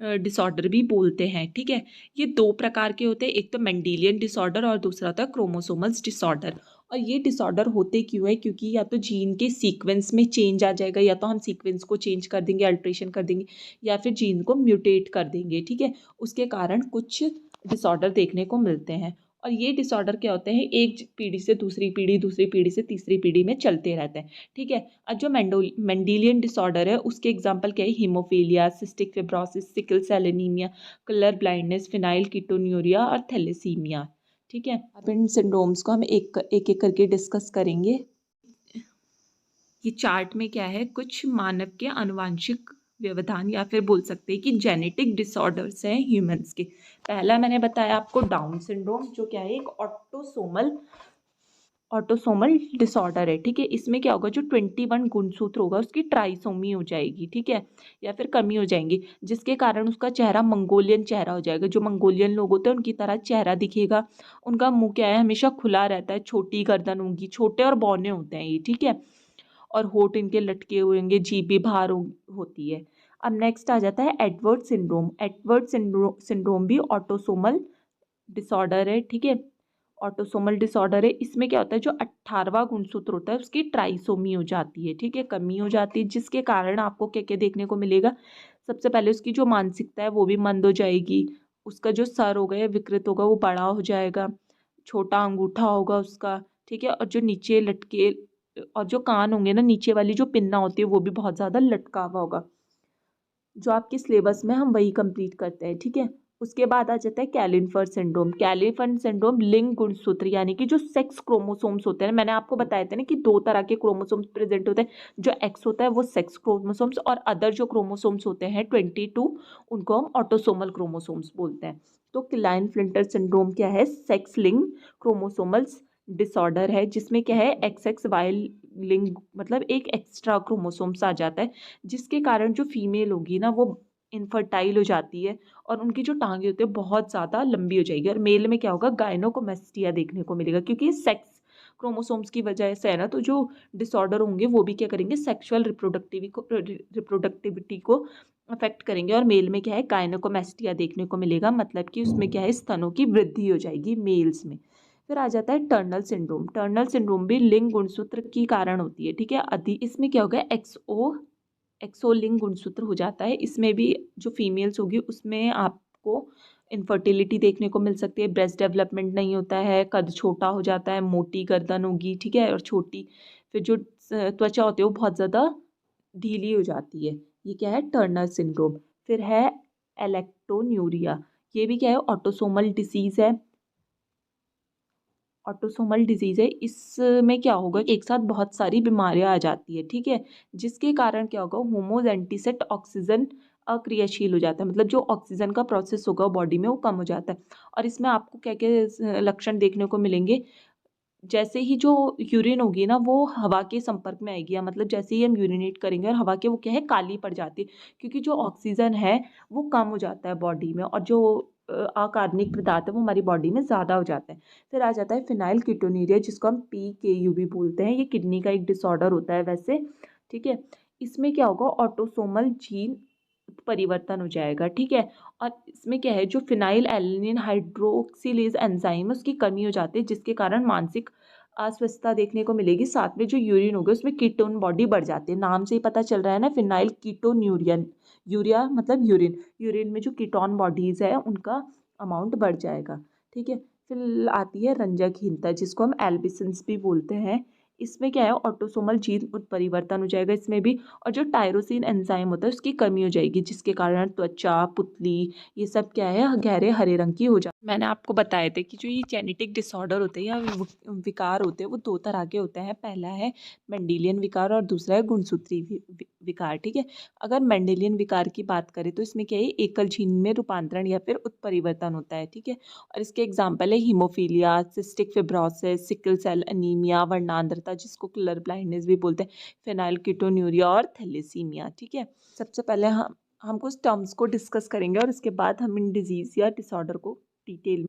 डिसऑर्डर भी बोलते हैं। ठीक है, ये 2 प्रकार के होते हैं, एक तो मेंडेलियन डिसऑर्डर और दूसरा होता है क्रोमोसोमल डिसऑर्डर। और ये डिसऑर्डर होते क्यों है, क्योंकि या तो जीन के सीक्वेंस में चेंज आ जाएगा, या तो हम सीक्वेंस को चेंज कर देंगे, अल्ट्रेशन कर देंगे, या फिर जीन को म्यूटेट कर देंगे। ठीक है, उसके कारण कुछ डिसऑर्डर देखने को मिलते हैं। और ये डिसऑर्डर क्या होते हैं, एक पीढ़ी से दूसरी पीढ़ी, दूसरी पीढ़ी से तीसरी पीढ़ी में चलते रहते हैं। ठीक है, अब जो मेंडेलियन डिसऑर्डर है उसके एग्जांपल क्या है, haemophilia, cystic fibrosis, sickle cell anaemia, colour blindness, phenylketonuria और थैलेसीमिया। ठीक है, अब इन सिंड्रोम्स को हम एक एक करके डिस्कस करेंगे। ये चार्ट में क्या है कुछ मानव के आनुवांशिक व्यवधान या फिर बोल सकते हैं कि जेनेटिक डिसऑर्डर्स हैं ह्यूमंस के। पहला मैंने बताया आपको डाउन सिंड्रोम, जो क्या है एक ऑटोसोमल डिसऑर्डर है। ठीक है, इसमें क्या होगा जो 21 गुणसूत्र होगा उसकी ट्राइसोमी हो जाएगी। ठीक है, या फिर कमी हो जाएंगी, जिसके कारण उसका चेहरा मंगोलियन चेहरा हो जाएगा। जो मंगोलियन लोग होते हैं उनकी तरह चेहरा दिखेगा, उनका मुंह क्या है हमेशा खुला रहता है, छोटी गर्दन होगी, छोटे और बौने होते हैं ये। ठीक है, और होठ इनके लटके हुए होंगे, जीभ भी बाहर होती है। अब नेक्स्ट आ जाता है एडवर्ड सिंड्रोम। एडवर्ड सिंड्रोम भी ऑटोसोमल डिसऑर्डर है। ठीक है, ऑटोसोमल डिसऑर्डर है, इसमें क्या होता है जो 18वां गुणसूत्र होता है उसकी ट्राइसोमी हो जाती है। ठीक है, कमी हो जाती है, जिसके कारण आपको क्या क्या देखने को मिलेगा, सबसे पहले उसकी जो मानसिकता है वो भी मंद हो जाएगी, उसका जो सर होगा या विकृत होगा वो बड़ा हो जाएगा, छोटा अंगूठा होगा उसका। ठीक है, और जो नीचे लटके और जो कान होंगे ना, नीचे वाली जो पिन्ना होती है वो भी बहुत ज़्यादा लटका हुआ होगा। जो आपके सिलेबस में हम वही कंप्लीट करते हैं। ठीक है, उसके बाद आ जाता है कैलिनफर सिंड्रोम। कैलिनफर सिंड्रोम लिंग गुणसूत्र यानी कि जो सेक्स क्रोमोसोम्स होते हैं, मैंने आपको बताया था ना कि 2 तरह के क्रोमोसोम्स प्रेजेंट होते हैं, जो एक्स होता है वो सेक्स क्रोमोसोम्स और अदर जो क्रोमोसोम्स होते हैं 22 उनको हम ऑटोसोमल क्रोमोसोम्स बोलते हैं। तो क्लाइन फ्लिंटर सिंड्रोम क्या है, सेक्स लिंग क्रोमोसोमल डिसऑर्डर है, जिसमें क्या है एक्स एक्स वाई लिंग मतलब एक एक्स्ट्रा क्रोमोसोम्स आ जाता है, जिसके कारण जो फीमेल होगी ना वो इनफर्टाइल हो जाती है और उनकी जो टांगे होती है बहुत ज़्यादा लंबी हो जाएगी। और मेल में क्या होगा, गायनोकोमेस्टिया देखने को मिलेगा, क्योंकि सेक्स क्रोमोसोम्स की वजह से है ना, तो जो डिसऑर्डर होंगे वो भी क्या करेंगे, सेक्सुअल रिप्रोडक्टिविटी को अफेक्ट करेंगे। और मेल में क्या है, गायनोकोमेस्टिया देखने को मिलेगा, मतलब कि उसमें क्या है, स्तनों की वृद्धि हो जाएगी मेल्स में। फिर आ जाता है टर्नल सिंड्रोम। टर्नल सिंड्रोम भी लिंग गुणसूत्र की कारण होती है, ठीक है। इसमें क्या होगा, एक्सोलिंग गुणसूत्र हो जाता है। इसमें भी जो फीमेल्स होगी उसमें आपको इनफर्टिलिटी देखने को मिल सकती है, ब्रेस्ट डेवलपमेंट नहीं होता है, कद छोटा हो जाता है, मोटी गर्दन होगी, ठीक है, और छोटी। फिर जो त्वचा होती है वो बहुत ज़्यादा ढीली हो जाती है। ये क्या है, टर्नर सिंड्रोम। फिर है एलेक्टोन्यूरिया। ये भी क्या है, ऑटोसोमल डिसीज़ है। ऑटोसोमल डिजीज़ है, इसमें क्या होगा, एक साथ बहुत सारी बीमारियां आ जाती है, ठीक है, जिसके कारण क्या होगा, होमोजेंटिसेट ऑक्सीजन अक्रियाशील हो जाता है, मतलब जो ऑक्सीजन का प्रोसेस होगा बॉडी में वो कम हो जाता है। और इसमें आपको क्या क्या लक्षण देखने को मिलेंगे, जैसे ही जो यूरिन होगी ना वो हवा के संपर्क में आएगी, या मतलब जैसे ही हम यूरिनेट करेंगे और हवा के वो क्या है, काली पड़ जाती है, क्योंकि जो ऑक्सीजन है वो कम हो जाता है बॉडी में, और जो अकार्बनिक पदार्थ है वो हमारी बॉडी में ज़्यादा हो जाता है। फिर आ जाता है फिनाइल कीटोन्यूरिया, जिसको हम PKU भी बोलते हैं। ये किडनी का एक डिसऑर्डर होता है वैसे, ठीक है। इसमें क्या होगा, ऑटोसोमल जीन परिवर्तन हो जाएगा, ठीक है। और इसमें क्या है, जो फिनाइल एलानिन हाइड्रोक्सिलेज एंजाइम है उसकी कमी हो जाती है, जिसके कारण मानसिक अस्वस्थता देखने को मिलेगी। साथ में जो यूरिन होगा उसमें कीटोन बॉडी बढ़ जाती है, नाम से ही पता चल रहा है ना, फिनाइल कीटोन्यूरियन। यूरिया मतलब यूरिन, यूरिन में जो कीटोन बॉडीज है उनका अमाउंट बढ़ जाएगा, ठीक है। फिर आती है रंजकहीनता, जिसको हम एल्बिसेंस भी बोलते हैं। इसमें क्या है, ऑटोसोमल जीन उत्परिवर्तन हो जाएगा इसमें भी, और जो टायरोसिन एंजाइम होता है उसकी कमी हो जाएगी, जिसके कारण त्वचा, पुतली, ये सब क्या है, गहरे हरे रंग की हो जाती है। मैंने आपको बताए थे कि जो ये जेनेटिक डिसऑर्डर होते हैं या विकार होते हैं वो दो तरह के होते हैं। पहला है मेंडेलियन विकार और दूसरा है गुणसूत्री विकार, ठीक है। अगर मेंडेलियन विकार की बात करें तो इसमें क्या है, एकल जीन में रूपांतरण या फिर उत्परिवर्तन होता है, ठीक है। और इसके एग्जाम्पल है haemophilia, cystic fibrosis, sickle cell anaemia, वर्णांधता जिसको कलर ब्लाइंडनेस भी बोलते हैं, फेनाइलकीटोन्यूरिया और थैलेसीमिया, ठीक है। सबसे पहले हम कुछ टर्म्स को डिस्कस करेंगे और उसके बाद हम इन डिजीज़ या डिसऑर्डर को डिटेल।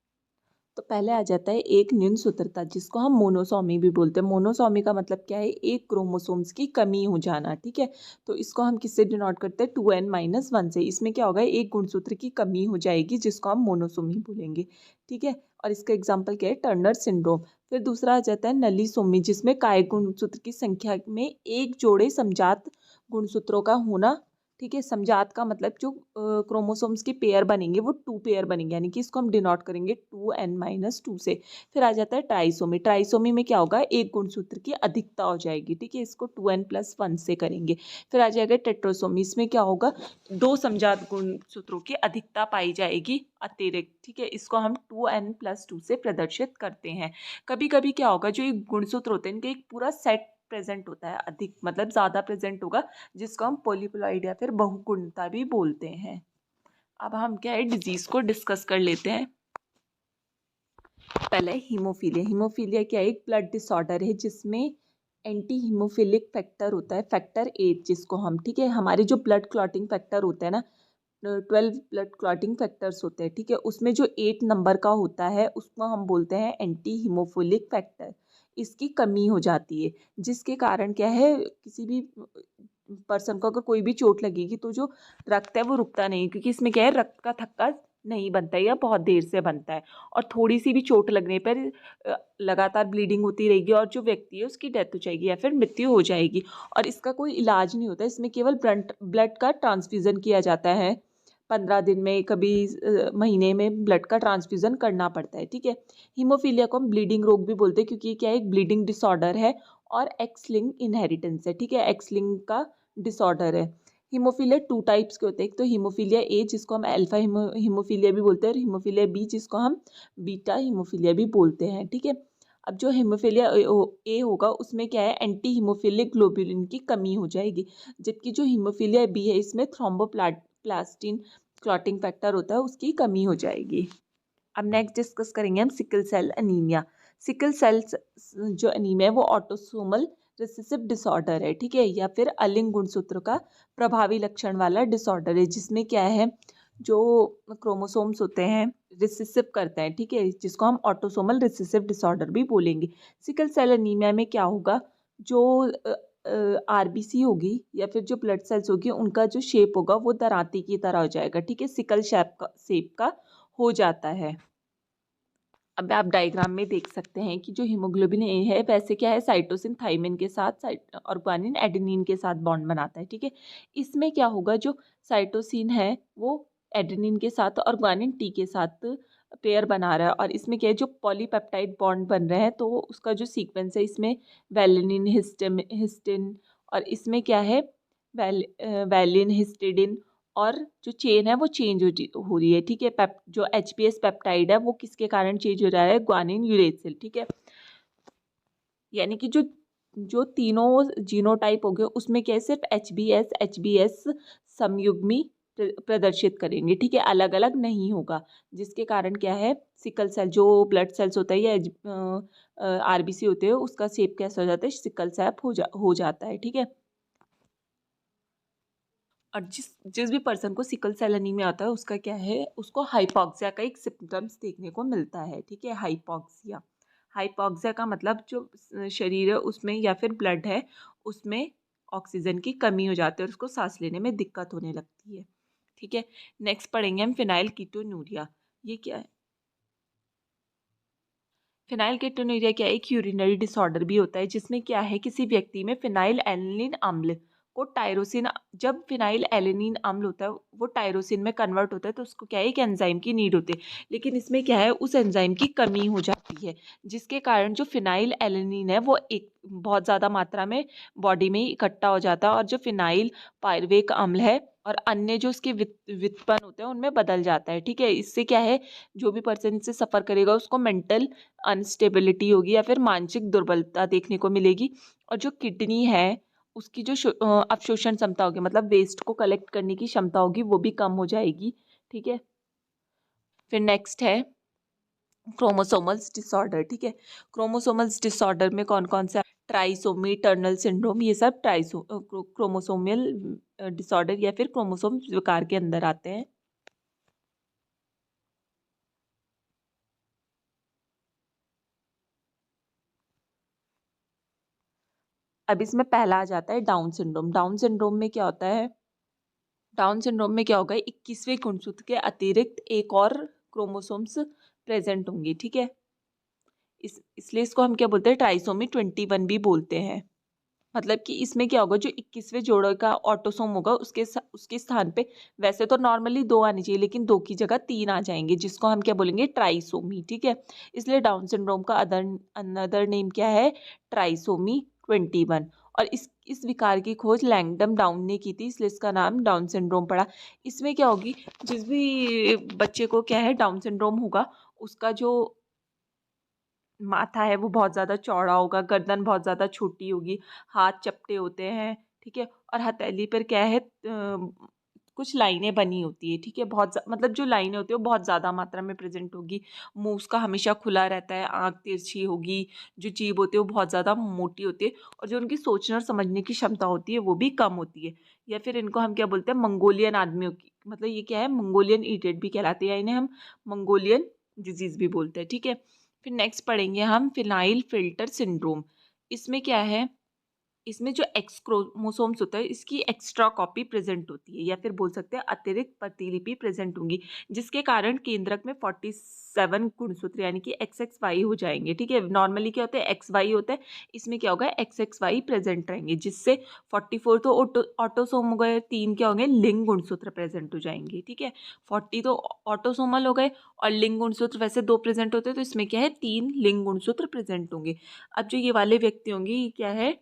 तो पहले आ जाता है एक न्यूनसूत्रता, जिसको हम मोनोसोमी भी बोलते हैं। मोनोसोमी का मतलब क्या है, एक क्रोमोसोम्स की कमी हो जाना, ठीक है। तो इसको हम किससे डिनोट करते हैं, 2n-1 से। इसमें क्या होगा, एक गुणसूत्र की कमी हो जाएगी, जिसको हम मोनोसोमी बोलेंगे, ठीक है। और इसका एग्जाम्पल क्या है, टर्नर सिंड्रोम। फिर दूसरा आ जाता है नलीसोमी, जिसमें काय गुणसूत्र की संख्या में एक जोड़े समजात गुणसूत्रों का होना, ठीक है। समजात का मतलब जो क्रोमोसोम्स के पेयर बनेंगे वो 2 पेयर बनेंगे, यानी कि इसको हम डिनोट करेंगे 2n-2 से। फिर आ जाता है ट्राइसोमी। ट्राइसोमी में क्या होगा, एक गुणसूत्र की अधिकता हो जाएगी, ठीक है, इसको 2n+1 से करेंगे। फिर आ जाएगा टेट्रोसोमी। इसमें क्या होगा, दो समजात गुणसूत्रों की अधिकता पाई जाएगी अतिरिक्त, ठीक है, इसको हम 2n+2 से प्रदर्शित करते हैं। कभी कभी क्या होगा, जो ये गुणसूत्र होते हैं इनके एक पूरा सेट प्रेजेंट होता है, अधिक मतलब ज़्यादा प्रेजेंट होगा, जिसको हम पॉलीप्लॉइड या फिर बहुगुणता भी बोलते हैं। अब हम क्या है, डिजीज को डिस्कस कर लेते हैं। पहले हीमोफीलिया। हीमोफीलिया क्या है, एक ब्लड डिसऑर्डर है जिसमें एंटी हीमोफिलिक फैक्टर होता है, फैक्टर 8, जिसको हम, ठीक है, हमारे जो ब्लड क्लॉटिंग फैक्टर होता है ना, 12 ब्लड क्लॉटिंग फैक्टर्स होते हैं, ठीक है, उसमें जो 8 नंबर का होता है उसको हम बोलते हैं एंटी हीमोफिलिक फैक्टर। इसकी कमी हो जाती है, जिसके कारण क्या है, किसी भी पर्सन को अगर कोई भी चोट लगेगी तो जो रक्त है वो रुकता नहीं, क्योंकि इसमें क्या है, रक्त का थक्का नहीं बनता है या बहुत देर से बनता है, और थोड़ी सी भी चोट लगने पर लगातार ब्लीडिंग होती रहेगी और जो व्यक्ति है उसकी डेथ हो जाएगी या फिर मृत्यु हो जाएगी। और इसका कोई इलाज नहीं होता, इसमें केवल ब्लड का ट्रांसफ्यूज़न किया जाता है। 15 दिन में कभी महीने में ब्लड का ट्रांसफ्यूज़न करना पड़ता है, ठीक है। हीमोफीलिया को हम ब्लीडिंग रोग भी बोलते हैं, क्योंकि ये क्या है, एक ब्लीडिंग डिसऑर्डर है और एक्स लिंक इनहेरिटेंस है, ठीक है, एक्स लिंक का डिसऑर्डर है। हीमोफीलिया 2 टाइप्स के होते हैं, एक तो हीमोफीलिया ए जिसको हम अल्फा हीमोफीलिया भी बोलते हैं, और हीमोफीलिया बी जिसको हम बीटा हीमोफीलिया भी बोलते हैं, ठीक है। अब जो हीमोफीलिया ए होगा उसमें क्या है, एंटी हीमोफिलिक ग्लोबुलिन की कमी हो जाएगी, जबकि जो हीमोफीलिया बी है इसमें थ्रोम्बोप्लास्टिन क्लॉटिंग फैक्टर होता है, उसकी कमी हो जाएगी। अब नेक्स्ट डिस्कस करेंगे हम sickle cell anaemia. Sickle cell जो अनीमिया है वो ऑटोसोमल रिसेसिव डिसऑर्डर है, ठीक है, या फिर अलिंग गुणसूत्र का प्रभावी लक्षण वाला डिसऑर्डर है, जिसमें क्या है, जो क्रोमोसोम्स होते हैं रिसेसिव करते हैं, ठीक है, जिसको हम ऑटोसोमल रिसेसिव डिसऑर्डर भी बोलेंगे। सिकल सेल एनीमिया में क्या होगा, जो आरबीसी होगी या फिर जो ब्लड सेल्स होगी, उनका जो शेप होगा वो दरांती की तरह हो जाएगा, ठीक है, सिकल शेप का हो जाता है। अब आप डायग्राम में देख सकते हैं कि जो हीमोग्लोबिन ए है वैसे क्या है, साइटोसिन थाइमिन के साथ और ग्वानिन एडेनिन के साथ बॉन्ड बनाता है, ठीक है। इसमें क्या होगा, जो साइटोसिन है वो एडेनिन के साथ और ग्वानिन टी के साथ पेयर बना रहा है, और इसमें क्या है, जो पॉलीपेप्टाइड बॉन्ड बन रहे हैं तो उसका जो सीक्वेंस है, इसमें वैलिनिन हिस्टिन, और इसमें क्या है, वैलिन हिस्टिडिन, और जो चेन है वो चेंज हो रही है, ठीक है। जो एचपीएस पेप्टाइड है वो किसके कारण चेंज हो रहा है, ग्वानिन यूरेसिल, ठीक है। यानी कि जो जो तीनों जीनोटाइप हो गए उसमें क्या है, सिर्फ एचबीएस समयुग्मी प्रदर्शित करेंगे, ठीक है, अलग अलग नहीं होगा, जिसके कारण क्या है, सिकल सेल जो ब्लड सेल्स होता है या आरबीसी होते हैं उसका शेप कैसा हो जाता है, सिकल सेप हो जाता है, ठीक है। और जिस जिस भी पर्सन को सिकल सेल एनीमिया आता है उसका क्या है, उसको हाइपॉक्सिया का एक सिम्टम्स देखने को मिलता है, ठीक है, हाइपॉक्सिया। हाइपॉक्सिया का मतलब जो शरीर है उसमें या फिर ब्लड है उसमें ऑक्सीजन की कमी हो जाती है और उसको सांस लेने में दिक्कत होने लगती है, ठीक है। नेक्स्ट पढ़ेंगे हम फिनाइल कीटोन्यूरिया। ये क्या है, फिनाइल कीटोन्यूरिया क्या है, एक यूरिनरी डिसऑर्डर भी होता है, जिसमें क्या है, किसी व्यक्ति में फिनाइल एलिनिन अम्ल को टायरोसिन, जब फिनाइल एलिनिन अम्ल होता है वो टायरोसिन में कन्वर्ट होता है तो उसको क्या है, एक एंजाइम की नीड होती है, लेकिन इसमें क्या है, उस एंजाइम की कमी हो जाती है, जिसके कारण जो फिनाइल एलिनिन है वो एक बहुत ज़्यादा मात्रा में बॉडी में इकट्ठा हो जाता है, और जो फिनाइल पायरुवेक अम्ल है और अन्य जो उसके व्युत्पन्न होते हैं उनमें बदल जाता है, ठीक है। इससे क्या है, जो भी पर्सन इससे सफ़र करेगा उसको मेंटल अनस्टेबिलिटी होगी या फिर मानसिक दुर्बलता देखने को मिलेगी, और जो किडनी है उसकी जो अवशोषण क्षमता होगी, मतलब वेस्ट को कलेक्ट करने की क्षमता होगी, वो भी कम हो जाएगी, ठीक है। फिर नेक्स्ट है क्रोमोसोमल्स डिसऑर्डर, ठीक है। क्रोमोसोमल्स डिसऑर्डर में कौन कौन से, ट्राइसोमी, टर्नल सिंड्रोम, ये सब क्रोमोसोमल डिसऑर्डर या फिर क्रोमोसोम विकार के अंदर आते हैं। अब इसमें पहला आ जाता है डाउन सिंड्रोम। डाउन सिंड्रोम में क्या होता है, डाउन सिंड्रोम में क्या होगा, 21वें गुणसूत्र के अतिरिक्त एक और क्रोमोसोम्स प्रेजेंट होंगे, ठीक है। इसलिए इसको हम क्या बोलते हैं, ट्राइसोमी 21 भी बोलते हैं। मतलब कि इसमें क्या होगा, जो 21वें जोड़े का ऑटोसोम होगा उसके स्थान पे वैसे तो नॉर्मली 2 आनी चाहिए, लेकिन 2 की जगह 3 आ जाएंगे, जिसको हम क्या बोलेंगे, ट्राइसोमी, ठीक है। इसलिए डाउन सिंड्रोम का अनदर नेम क्या है, ट्राइसोमी 21। और इस विकार की खोज लैंगडम डाउन ने की थी, इसलिए इसका नाम डाउन सिंड्रोम पड़ा। इसमें क्या होगी, जिस भी बच्चे को क्या है डाउन सिंड्रोम होगा उसका जो माथा है वो बहुत ज़्यादा चौड़ा होगा, गर्दन बहुत ज़्यादा छोटी होगी, हाथ चपटे होते हैं, ठीक है, और हथेली पर क्या है, कुछ लाइनें बनी होती है, ठीक है, मतलब जो लाइनें होती है वो बहुत ज़्यादा मात्रा में प्रेजेंट होगी। मुंह उसका हमेशा खुला रहता है, आँख तिरछी होगी, जो जीभ होती है वो बहुत ज़्यादा मोटी होती है, और जो उनकी सोचने और समझने की क्षमता होती है वो भी कम होती है। या फिर इनको हम क्या बोलते हैं, मंगोलियन आदमियों की, मतलब ये क्या है, मंगोलियन इडियट भी कहलाते हैं, या इन्हें हम मंगोलियन डिजीज़ भी बोलते हैं, ठीक है। फिर नेक्स्ट पढ़ेंगे हम फिनाइल फिल्टर सिंड्रोम। इसमें क्या है, इसमें जो एक्स क्रोमोसोम्स होता है इसकी एक्स्ट्रा कॉपी प्रेजेंट होती है, या फिर बोल सकते हैं अतिरिक्त प्रतिलिपि प्रेजेंट होंगी, जिसके कारण केंद्रक में 47 गुणसूत्र यानी कि XXY हो जाएंगे, ठीक है। नॉर्मली क्या होता है, XY होता है, इसमें क्या होगा, XXY प्रेजेंट रहेंगे, जिससे 44 तो ऑटोसोम हो गए, 3 क्या होंगे, लिंग गुणसूत्र प्रेजेंट हो जाएंगे, ठीक है। 40 तो ऑटोसोमल हो गए, और लिंग गुणसूत्र वैसे 2 प्रेजेंट होते हैं, तो इसमें क्या है, 3 लिंग गुणसूत्र प्रेजेंट होंगे। अब जो ये वाले व्यक्ति होंगे, ये क्या है,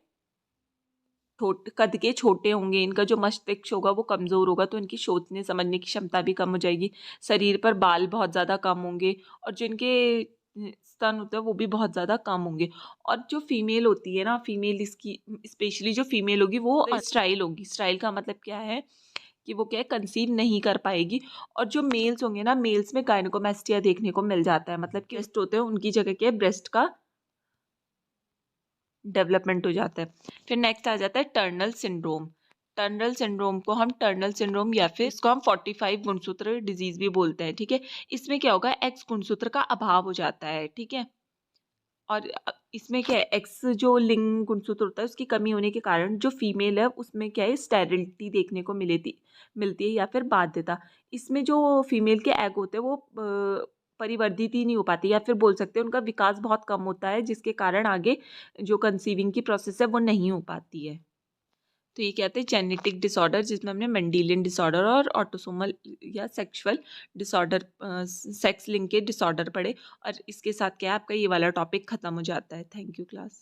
कद के छोटे होंगे, इनका जो मस्तिष्क होगा वो कमज़ोर होगा, तो इनकी सोचने समझने की क्षमता भी कम हो जाएगी, शरीर पर बाल बहुत ज़्यादा कम होंगे, और जिनके स्तन होते हैं वो भी बहुत ज़्यादा कम होंगे। और जो फीमेल होती है ना, फीमेल इसकी स्पेशली जो फीमेल होगी वो स्टाइल होगी। स्टाइल का मतलब क्या है कि वो क्या है, कंसीव नहीं कर पाएगी। और जो मेल्स होंगे ना, मेल्स में गायनेकोमेस्टिया देखने को मिल जाता है, मतलब कि ब्रेस्ट होते हैं उनकी जगह क्या है, ब्रेस्ट का डेवलपमेंट हो जाता है। फिर नेक्स्ट आ जाता है टर्नल सिंड्रोम। टर्नल सिंड्रोम को हम टर्नल सिंड्रोम या फिर इसको हम 45 गुणसूत्र डिजीज भी बोलते हैं, ठीक है। इसमें क्या होगा, एक्स गुणसूत्र का अभाव हो जाता है, ठीक है। और इसमें क्या है, एक्स जो लिंग गुणसूत्र होता है उसकी कमी होने के कारण जो फीमेल है उसमें क्या है, स्टेरिलिटी देखने को मिलती है या फिर बाध्यता। इसमें जो फीमेल के एग होते हैं वो परिवर्धित ही नहीं हो पाती, या फिर बोल सकते हैं उनका विकास बहुत कम होता है, जिसके कारण आगे जो कंसीविंग की प्रोसेस है वो नहीं हो पाती है। तो ये कहते हैं जेनेटिक डिसऑर्डर, जिसमें हमने मेंडेलियन डिसऑर्डर और ऑटोसोमल या सेक्सुअल डिसऑर्डर, सेक्स लिंक के डिसऑर्डर पढ़े। और इसके साथ क्या है, आपका ये वाला टॉपिक खत्म हो जाता है। Thank you class.